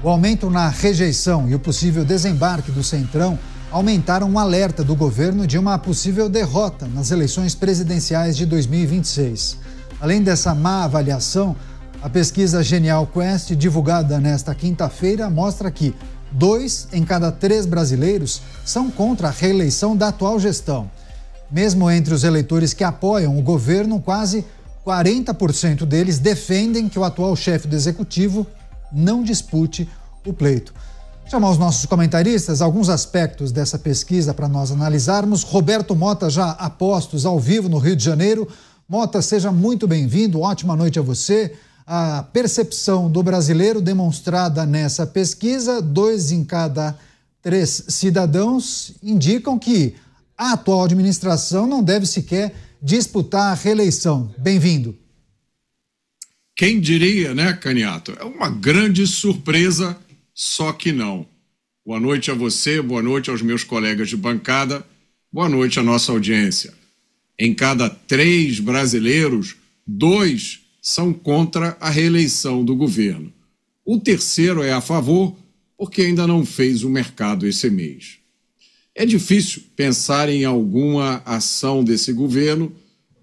O aumento na rejeição e o possível desembarque do Centrão aumentaram um alerta do governo de uma possível derrota nas eleições presidenciais de 2026. Além dessa má avaliação, a pesquisa Genial Quest, divulgada nesta quinta-feira, mostra que 2 em cada 3 brasileiros são contra a reeleição da atual gestão. Mesmo entre os eleitores que apoiam o governo, quase 40% deles defendem que o atual chefe do executivo não dispute o pleito. Chamar os nossos comentaristas, alguns aspectos dessa pesquisa para nós analisarmos. Roberto Mota, já a postos ao vivo no Rio de Janeiro. Mota, seja muito bem-vindo, ótima noite a você. A percepção do brasileiro demonstrada nessa pesquisa, 2 em cada 3 cidadãos indicam que a atual administração não deve sequer disputar a reeleição. Bem-vindo. Quem diria, né, Caniato? É uma grande surpresa, só que não. Boa noite a você, boa noite aos meus colegas de bancada, boa noite à nossa audiência. Em cada 3 brasileiros, 2 são contra a reeleição do governo. O terceiro é a favor, porque ainda não fez o mercado esse mês. É difícil pensar em alguma ação desse governo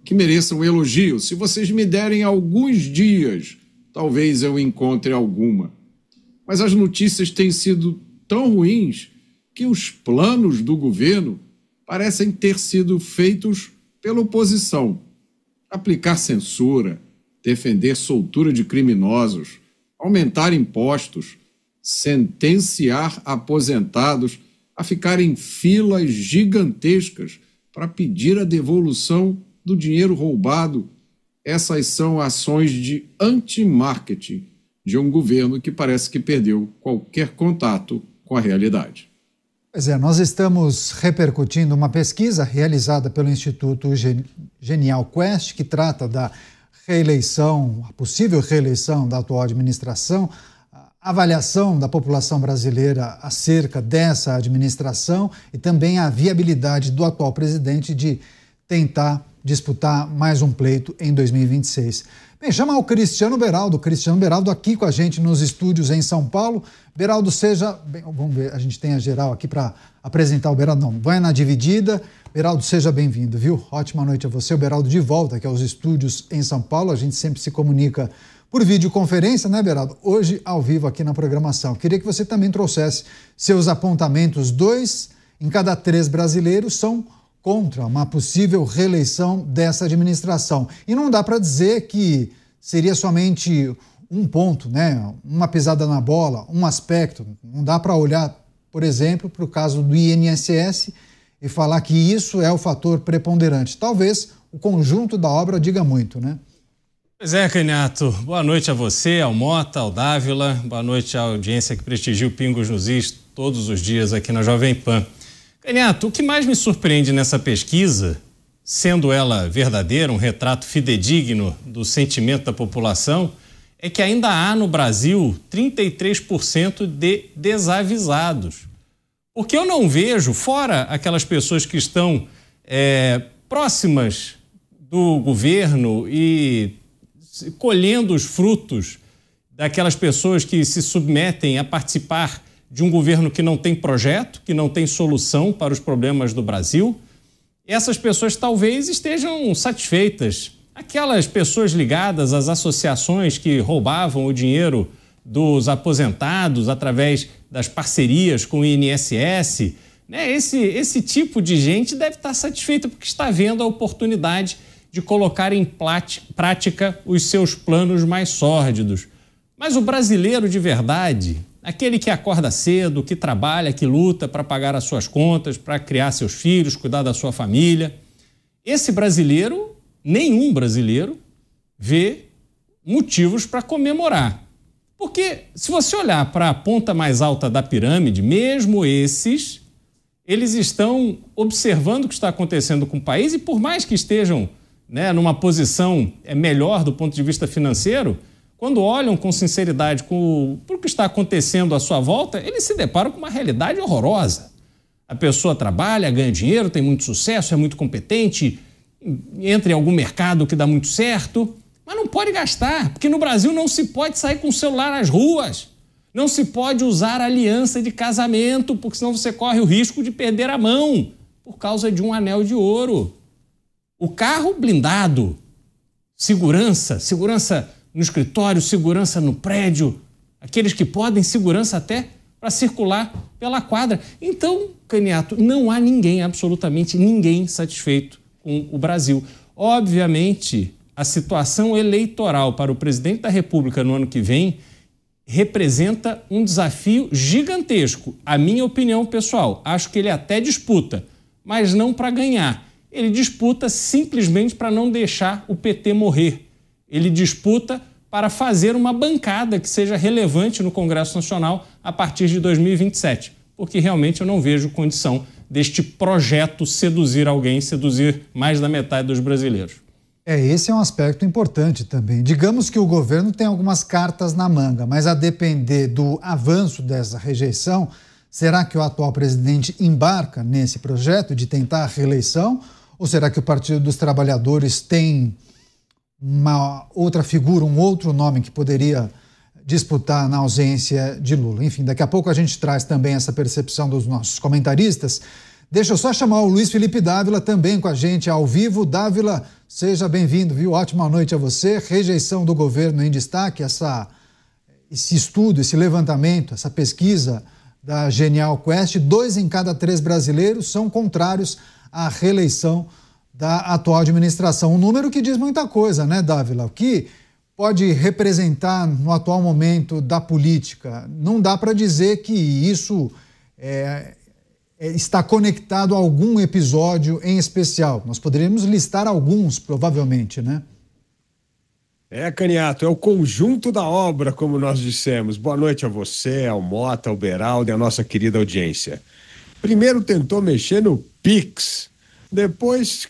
que mereça um elogio. Se vocês me derem alguns dias, talvez eu encontre alguma. Mas as notícias têm sido tão ruins que os planos do governo parecem ter sido feitos pela oposição. Aplicar censura, defender soltura de criminosos, aumentar impostos, sentenciar aposentados a ficar em filas gigantescas para pedir a devolução do dinheiro roubado. Essas são ações de anti-marketing de um governo que parece que perdeu qualquer contato com a realidade. Pois é, nós estamos repercutindo uma pesquisa realizada pelo Instituto Genial Quest, que trata da reeleição, a possível reeleição da atual administração, a avaliação da população brasileira acerca dessa administração e também a viabilidade do atual presidente de tentar disputar mais um pleito em 2026. Bem, chama o Cristiano Beraldo aqui com a gente nos estúdios em São Paulo. Beraldo, seja... Bem, vamos ver, a gente tem a geral aqui para apresentar o Beraldo. Não, vai na dividida. Beraldo, seja bem-vindo, viu? Ótima noite a você. O Beraldo de volta aqui aos estúdios em São Paulo. A gente sempre se comunica por videoconferência, né, Beraldo? Hoje, ao vivo aqui na programação. Queria que você também trouxesse seus apontamentos. 2 em cada 3 brasileiros são contra uma possível reeleição dessa administração. E não dá para dizer que seria somente um ponto, né? Uma pisada na bola, um aspecto. Não dá para olhar, por exemplo, para o caso do INSS e falar que isso é o fator preponderante. Talvez o conjunto da obra diga muito, né? Pois é, Caniato. Boa noite a você, ao Mota, ao Dávila. Boa noite à audiência que prestigia o Pingos nos Is todos os dias aqui na Jovem Pan. Caniato, o que mais me surpreende nessa pesquisa, sendo ela verdadeira, um retrato fidedigno do sentimento da população, é que ainda há no Brasil 33% de desavisados. Porque eu não vejo, fora aquelas pessoas que estão próximas do governo e colhendo os frutos daquelas pessoas que se submetem a participar de um governo que não tem projeto, que não tem solução para os problemas do Brasil, essas pessoas talvez estejam satisfeitas. Aquelas pessoas ligadas às associações que roubavam o dinheiro dos aposentados através das parcerias com o INSS, né? Esse tipo de gente deve estar satisfeita porque está vendo a oportunidade de colocar em prática os seus planos mais sórdidos. Mas o brasileiro de verdade, aquele que acorda cedo, que trabalha, que luta para pagar as suas contas, para criar seus filhos, cuidar da sua família, esse brasileiro, nenhum brasileiro, vê motivos para comemorar. Porque se você olhar para a ponta mais alta da pirâmide, mesmo esses, eles estão observando o que está acontecendo com o país e por mais que estejam, né, numa posição melhor do ponto de vista financeiro, quando olham com sinceridade para o que está acontecendo à sua volta, eles se deparam com uma realidade horrorosa. A pessoa trabalha, ganha dinheiro, tem muito sucesso, é muito competente, entra em algum mercado que dá muito certo, mas não pode gastar, porque no Brasil não se pode sair com o celular às ruas. Não se pode usar aliança de casamento, porque senão você corre o risco de perder a mão por causa de um anel de ouro. O carro blindado, segurança no escritório, segurança no prédio, aqueles que podem, segurança até para circular pela quadra. Então, Caniato, não há ninguém, absolutamente ninguém satisfeito com o Brasil. Obviamente, a situação eleitoral para o presidente da República no ano que vem representa um desafio gigantesco. A minha opinião pessoal, acho que ele até disputa, mas não para ganhar. Ele disputa simplesmente para não deixar o PT morrer. Ele disputa para fazer uma bancada que seja relevante no Congresso Nacional a partir de 2027, porque realmente eu não vejo condição deste projeto seduzir alguém, seduzir mais da metade dos brasileiros. Esse é um aspecto importante também. Digamos que o governo tem algumas cartas na manga, mas a depender do avanço dessa rejeição, será que o atual presidente embarca nesse projeto de tentar a reeleição? Ou será que o Partido dos Trabalhadores tem uma outra figura, um outro nome que poderia disputar na ausência de Lula? Enfim, daqui a pouco a gente traz também essa percepção dos nossos comentaristas. Deixa eu só chamar o Luiz Felipe Dávila também com a gente ao vivo. Dávila, seja bem-vindo, viu? Ótima noite a você. Rejeição do governo em destaque, esse estudo, esse levantamento, essa pesquisa da Genial Quest. 2 em cada 3 brasileiros são contrários à reeleição da atual administração. Um número que diz muita coisa, né, Dávila? O que pode representar no atual momento da política? Não dá para dizer que isso está conectado a algum episódio em especial. Nós poderíamos listar alguns, provavelmente, né? Caniato, é o conjunto da obra, como nós dissemos. Boa noite a você, ao Mota, ao Beraldo e a nossa querida audiência. Primeiro tentou mexer no Pix, depois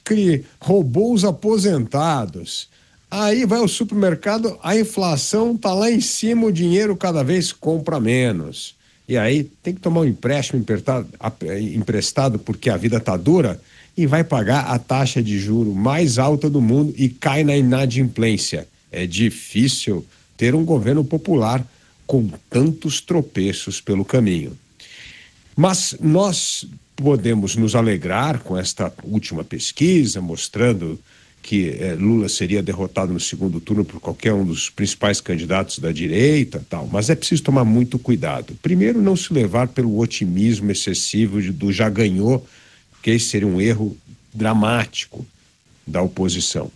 roubou os aposentados. Aí vai ao supermercado, a inflação está lá em cima, o dinheiro cada vez compra menos. E aí tem que tomar um empréstimo emprestado porque a vida está dura e vai pagar a taxa de juro mais alta do mundo e cai na inadimplência. É difícil ter um governo popular com tantos tropeços pelo caminho. Mas nós podemos nos alegrar com esta última pesquisa, mostrando que Lula seria derrotado no segundo turno por qualquer um dos principais candidatos da direita, tal. Mas é preciso tomar muito cuidado. Primeiro, não se levar pelo otimismo excessivo do já ganhou, porque esse seria um erro dramático da oposição.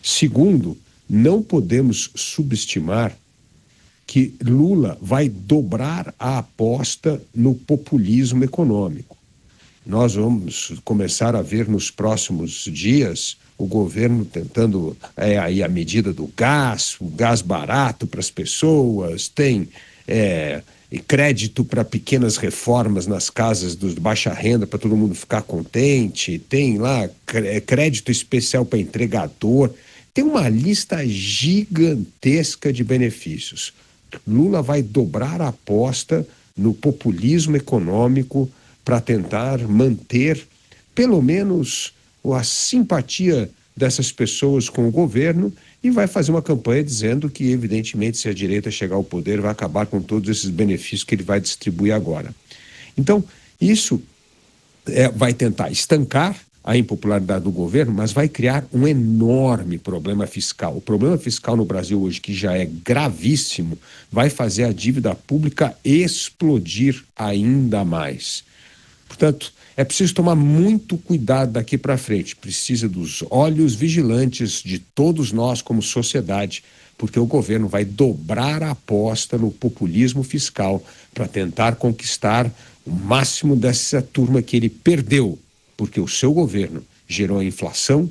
Segundo, não podemos subestimar que Lula vai dobrar a aposta no populismo econômico. Nós vamos começar a ver nos próximos dias o governo tentando aí a medida do gás, o gás barato para as pessoas, tem crédito para pequenas reformas nas casas de baixa renda para todo mundo ficar contente, tem lá crédito especial para entregador, tem uma lista gigantesca de benefícios. Lula vai dobrar a aposta no populismo econômico para tentar manter, pelo menos, a simpatia dessas pessoas com o governo e vai fazer uma campanha dizendo que, evidentemente, se a direita chegar ao poder, vai acabar com todos esses benefícios que ele vai distribuir agora. Então, isso vai tentar estancar a impopularidade do governo, mas vai criar um enorme problema fiscal. O problema fiscal no Brasil hoje, que já é gravíssimo, vai fazer a dívida pública explodir ainda mais. Portanto, é preciso tomar muito cuidado daqui para frente. Precisa dos olhos vigilantes de todos nós como sociedade, porque o governo vai dobrar a aposta no populismo fiscal para tentar conquistar o máximo dessa turma que ele perdeu, porque o seu governo gerou inflação,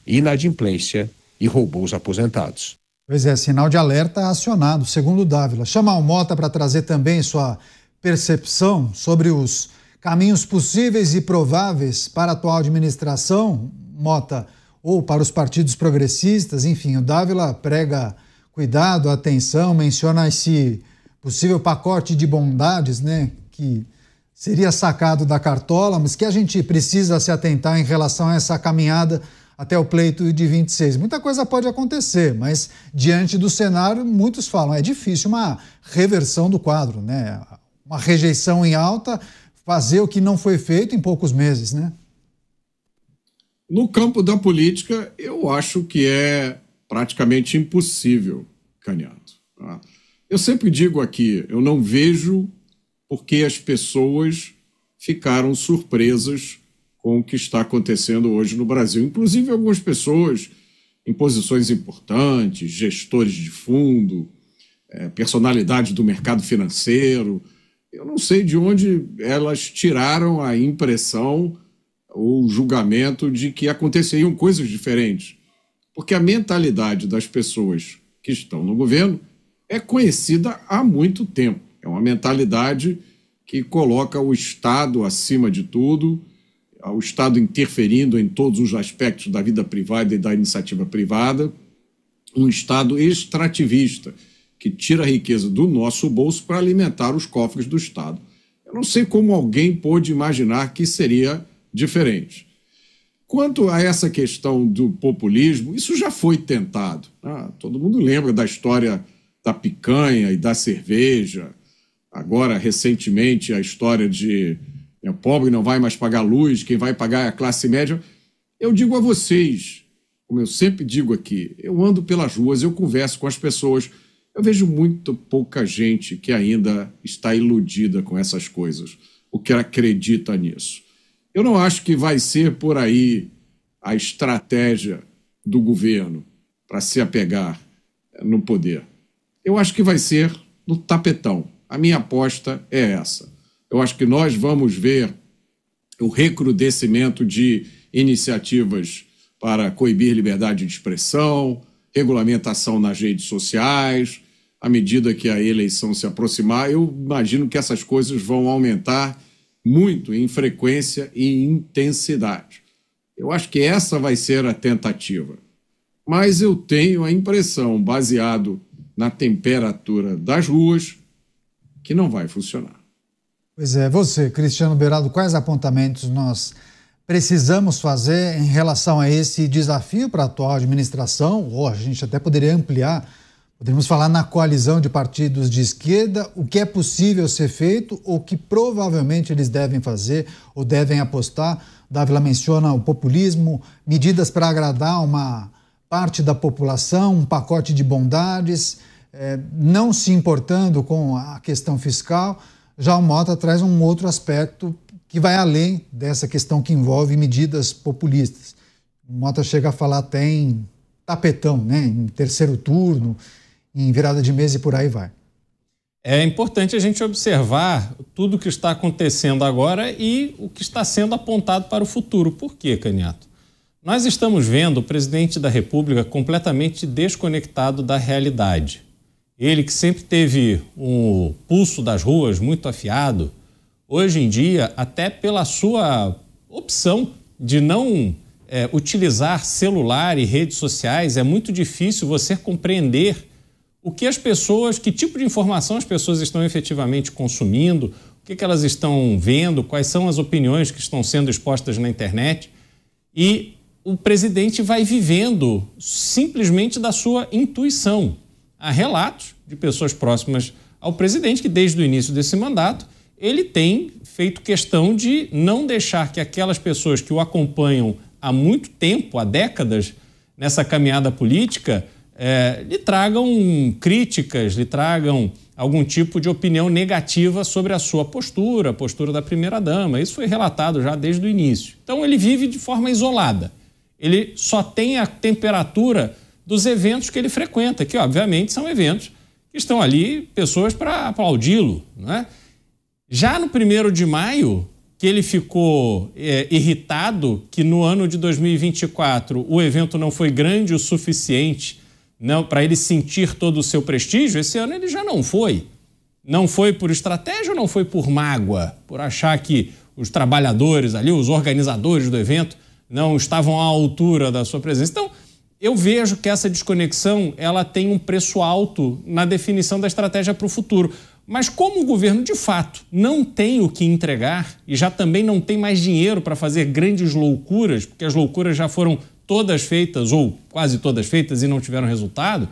inadimplência e roubou os aposentados. Pois é, sinal de alerta acionado, segundo o Dávila. Chamar o Mota para trazer também sua percepção sobre os caminhos possíveis e prováveis para a atual administração, Mota, ou para os partidos progressistas. Enfim, o Dávila prega cuidado, atenção, menciona esse possível pacote de bondades, né, que seria sacado da cartola, mas que a gente precisa se atentar em relação a essa caminhada até o pleito de 26. Muita coisa pode acontecer, mas diante do cenário, muitos falam, é difícil uma reversão do quadro, né? Uma rejeição em alta, fazer o que não foi feito em poucos meses, né? No campo da política, eu acho que é praticamente impossível, Canhato. Tá? Eu sempre digo aqui, eu não vejo porque as pessoas ficaram surpresas com o que está acontecendo hoje no Brasil. Inclusive algumas pessoas em posições importantes, gestores de fundo, personalidades do mercado financeiro. Eu não sei de onde elas tiraram a impressão ou julgamento de que aconteceriam coisas diferentes. Porque a mentalidade das pessoas que estão no governo é conhecida há muito tempo. É uma mentalidade que coloca o Estado acima de tudo, o Estado interferindo em todos os aspectos da vida privada e da iniciativa privada, um Estado extrativista, que tira a riqueza do nosso bolso para alimentar os cofres do Estado. Eu não sei como alguém pôde imaginar que seria diferente. Quanto a essa questão do populismo, isso já foi tentado. Todo mundo lembra da história da picanha e da cerveja. Agora, recentemente, a história de o pobre não vai mais pagar luz, quem vai pagar é a classe média. Eu digo a vocês, como eu sempre digo aqui, eu ando pelas ruas, eu converso com as pessoas, eu vejo muito pouca gente que ainda está iludida com essas coisas, ou que acredita nisso. Eu não acho que vai ser por aí a estratégia do governo para se apegar no poder. Eu acho que vai ser no tapetão. A minha aposta é essa. Eu acho que nós vamos ver o recrudescimento de iniciativas para coibir liberdade de expressão, regulamentação nas redes sociais. À medida que a eleição se aproximar, eu imagino que essas coisas vão aumentar muito em frequência e intensidade. Eu acho que essa vai ser a tentativa. Mas eu tenho a impressão, baseado na temperatura das ruas, que não vai funcionar. Pois é, você, Cristiano Beraldo, quais apontamentos nós precisamos fazer em relação a esse desafio para a atual administração? Ou a gente até poderia ampliar, poderíamos falar na coalizão de partidos de esquerda, o que é possível ser feito, ou que provavelmente eles devem fazer ou devem apostar. Dávila menciona o populismo, medidas para agradar uma parte da população, um pacote de bondades, não se importando com a questão fiscal. Já o Mota traz um outro aspecto que vai além dessa questão que envolve medidas populistas. O Mota chega a falar até em tapetão, né? Em terceiro turno, em virada de mesa e por aí vai. É importante a gente observar tudo o que está acontecendo agora e o que está sendo apontado para o futuro. Por quê, Canhato? Nós estamos vendo o presidente da República completamente desconectado da realidade. Ele que sempre teve um pulso das ruas muito afiado, hoje em dia, até pela sua opção de não utilizar celular e redes sociais, é muito difícil você compreender o que as pessoas, que tipo de informação as pessoas estão efetivamente consumindo, o que elas estão vendo, quais são as opiniões que estão sendo expostas na internet. E o presidente vai vivendo simplesmente da sua intuição. Há relatos de pessoas próximas ao presidente que, desde o início desse mandato, ele tem feito questão de não deixar que aquelas pessoas que o acompanham há muito tempo, há décadas, nessa caminhada política, lhe tragam críticas, lhe tragam algum tipo de opinião negativa sobre a sua postura, a postura da primeira-dama. Isso foi relatado já desde o início. Então ele vive de forma isolada. Ele só tem a temperatura dos eventos que ele frequenta, que obviamente são eventos que estão ali pessoas para aplaudi-lo, não é? Já no 1º de maio, que ele ficou irritado que no ano de 2024 o evento não foi grande o suficiente para ele sentir todo o seu prestígio, esse ano ele já não foi. Não foi por estratégia ou não foi por mágoa? Por achar que os trabalhadores ali, os organizadores do evento, não estavam à altura da sua presença. Então, eu vejo que essa desconexão ela tem um preço alto na definição da estratégia para o futuro. Mas como o governo, de fato, não tem o que entregar e já também não tem mais dinheiro para fazer grandes loucuras, porque as loucuras já foram todas feitas, ou quase todas feitas, e não tiveram resultado,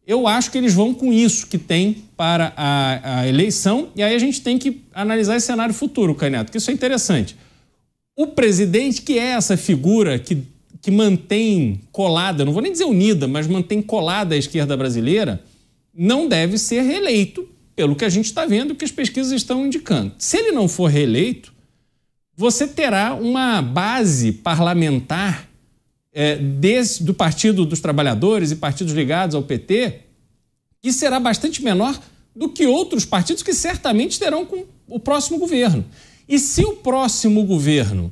eu acho que eles vão com isso que tem para a eleição, e aí a gente tem que analisar esse cenário futuro, Canhoto, porque isso é interessante. O presidente, que é essa figura que mantém colada, não vou nem dizer unida, mas mantém colada a esquerda brasileira, não deve ser reeleito, pelo que a gente está vendo, que as pesquisas estão indicando. Se ele não for reeleito, você terá uma base parlamentar do Partido dos Trabalhadores e partidos ligados ao PT, que será bastante menor do que outros partidos que certamente terão com o próximo governo. E se o próximo governo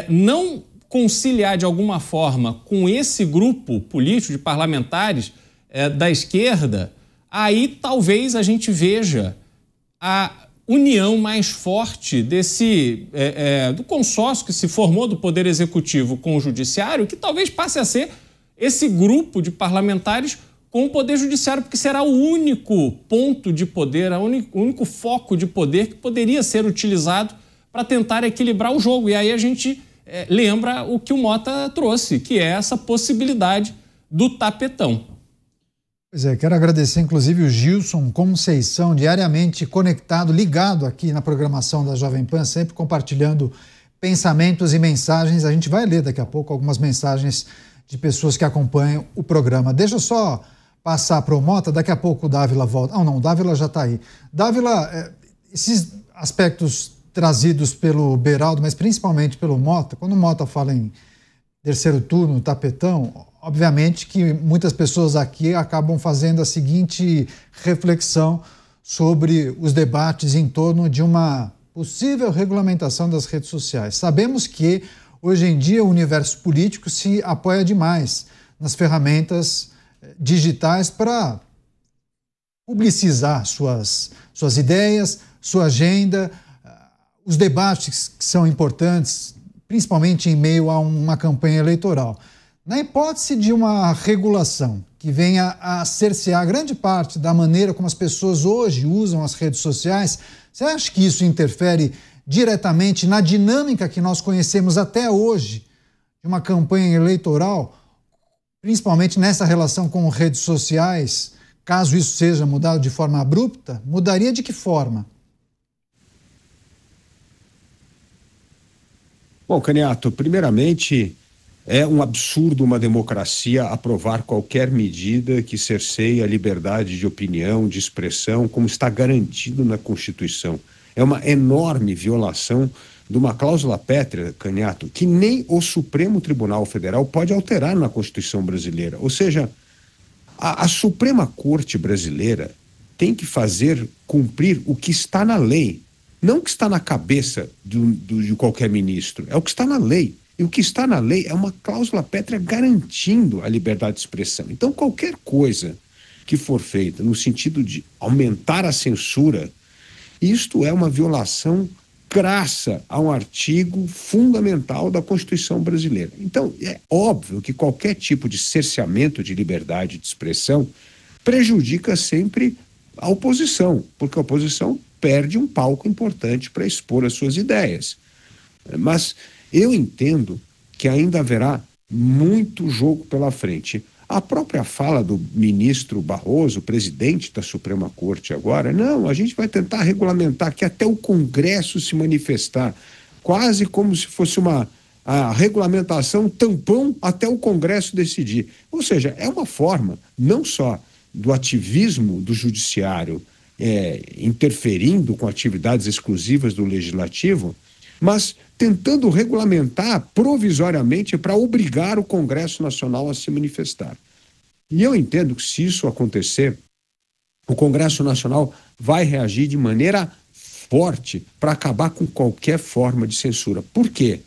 não conciliar de alguma forma com esse grupo político de parlamentares da esquerda, aí talvez a gente veja a união mais forte do consórcio que se formou do Poder Executivo com o Judiciário, que talvez passe a ser esse grupo de parlamentares com o Poder Judiciário, porque será o único ponto de poder, o único foco de poder que poderia ser utilizado para tentar equilibrar o jogo. E aí a gente lembra o que o Mota trouxe, que é essa possibilidade do tapetão. Pois é, quero agradecer inclusive o Gilson Conceição, diariamente conectado, ligado aqui na programação da Jovem Pan, sempre compartilhando pensamentos e mensagens. A gente vai ler daqui a pouco algumas mensagens de pessoas que acompanham o programa. Deixa eu só passar para o Mota, daqui a pouco o Dávila volta. Não, o Dávila já está aí. Dávila, esses aspectos trazidos pelo Beraldo, mas principalmente pelo Mota, quando o Mota fala em terceiro turno, tapetão, obviamente que muitas pessoas aqui acabam fazendo a seguinte reflexão sobre os debates em torno de uma possível regulamentação das redes sociais. Sabemos que hoje em dia o universo político se apoia demais nas ferramentas digitais para publicizar suas ideias, sua agenda, os debates que são importantes, principalmente em meio a uma campanha eleitoral. Na hipótese de uma regulação que venha a cercear grande parte da maneira como as pessoas hoje usam as redes sociais, você acha que isso interfere diretamente na dinâmica que nós conhecemos até hoje de uma campanha eleitoral, principalmente nessa relação com redes sociais? Caso isso seja mudado de forma abrupta, mudaria de que forma? Bom, Canhoto, primeiramente, é um absurdo uma democracia aprovar qualquer medida que cerceie a liberdade de opinião, de expressão, como está garantido na Constituição. É uma enorme violação de uma cláusula pétrea, Canhoto, que nem o Supremo Tribunal Federal pode alterar na Constituição brasileira. Ou seja, a Suprema Corte brasileira tem que fazer cumprir o que está na lei. Não o que está na cabeça de qualquer ministro, é o que está na lei. E o que está na lei é uma cláusula pétrea garantindo a liberdade de expressão. Então, qualquer coisa que for feita no sentido de aumentar a censura, isto é uma violação crassa a um artigo fundamental da Constituição brasileira. Então, é óbvio que qualquer tipo de cerceamento de liberdade de expressão prejudica sempre a oposição, porque a oposição perde um palco importante para expor as suas ideias. Mas eu entendo que ainda haverá muito jogo pela frente. A própria fala do ministro Barroso, presidente da Suprema Corte agora, não, a gente vai tentar regulamentar que até o Congresso se manifestar, quase como se fosse a regulamentação tampão até o Congresso decidir. Ou seja, é uma forma não só do ativismo do judiciário interferindo com atividades exclusivas do legislativo, mas tentando regulamentar provisoriamente para obrigar o Congresso Nacional a se manifestar. E eu entendo que, se isso acontecer, o Congresso Nacional vai reagir de maneira forte para acabar com qualquer forma de censura. Por quê?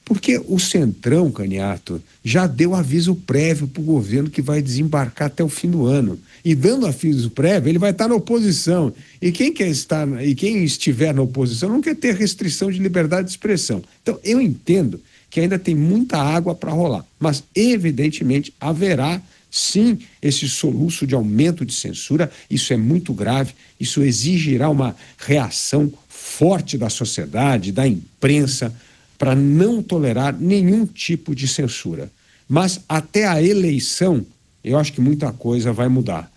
Porque o Centrão, Canhoto, já deu aviso prévio para o governo que vai desembarcar até o fim do ano. E dando aviso prévio, ele vai estar na oposição. E quem estiver na oposição não quer ter restrição de liberdade de expressão. Então, eu entendo que ainda tem muita água para rolar. Mas, evidentemente, haverá, sim, esse soluço de aumento de censura. Isso é muito grave. Isso exigirá uma reação forte da sociedade, da imprensa, para não tolerar nenhum tipo de censura. Mas até a eleição, eu acho que muita coisa vai mudar.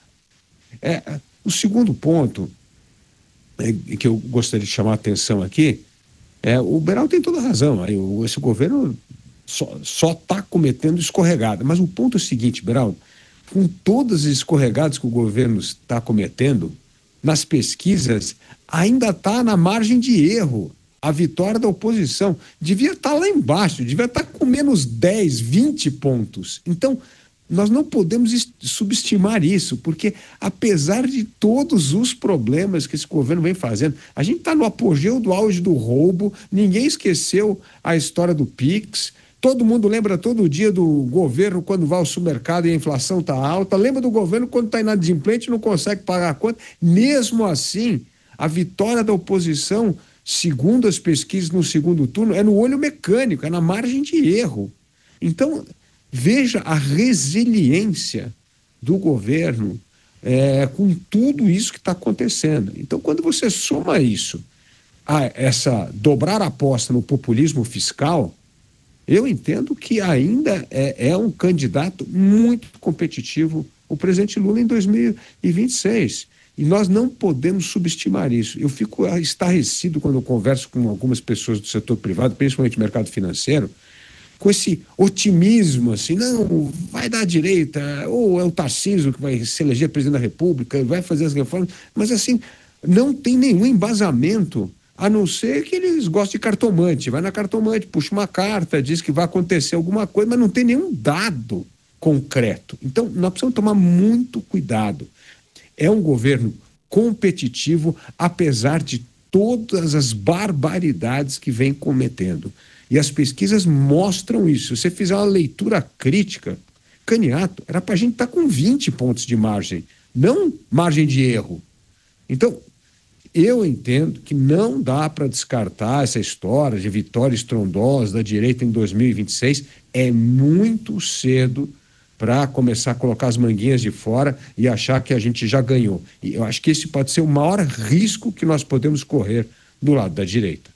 O segundo ponto que eu gostaria de chamar a atenção aqui o Beraldo tem toda a razão. Esse governo só está cometendo escorregada. Mas o ponto é o seguinte, Beraldo, com todas as escorregadas que o governo está cometendo, nas pesquisas, ainda está na margem de erro. A vitória da oposição devia estar lá embaixo, devia estar com menos 10, 20 pontos. Então, nós não podemos subestimar isso, porque apesar de todos os problemas que esse governo vem fazendo, a gente está no apogeu do auge do roubo, ninguém esqueceu a história do Pix, todo mundo lembra todo dia do governo quando vai ao supermercado e a inflação está alta, lembra do governo quando está inadimplente e não consegue pagar a conta. Mesmo assim, a vitória da oposição, segundo as pesquisas no segundo turno, é no olho mecânico, é na margem de erro. Então, veja a resiliência do governo com tudo isso que está acontecendo. Então, quando você soma isso a dobrar a aposta no populismo fiscal, eu entendo que ainda é um candidato muito competitivo o presidente Lula em 2026. E nós não podemos subestimar isso. Eu fico estarrecido quando eu converso com algumas pessoas do setor privado, principalmente mercado financeiro, com esse otimismo, assim, não, vai dar a direita, ou é o Tarcísio que vai se eleger presidente da República, vai fazer as reformas, mas assim, não tem nenhum embasamento, a não ser que eles gostem de cartomante, vai na cartomante, puxa uma carta, diz que vai acontecer alguma coisa, mas não tem nenhum dado concreto. Então, nós precisamos tomar muito cuidado. É um governo competitivo, apesar de todas as barbaridades que vem cometendo. E as pesquisas mostram isso. Se você fizer uma leitura crítica, Caniato, era para a gente estar com 20 pontos de margem, não margem de erro. Então, eu entendo que não dá para descartar essa história de vitória estrondosa da direita em 2026. É muito cedo para começar a colocar as manguinhas de fora e achar que a gente já ganhou. E eu acho que esse pode ser o maior risco que nós podemos correr do lado da direita.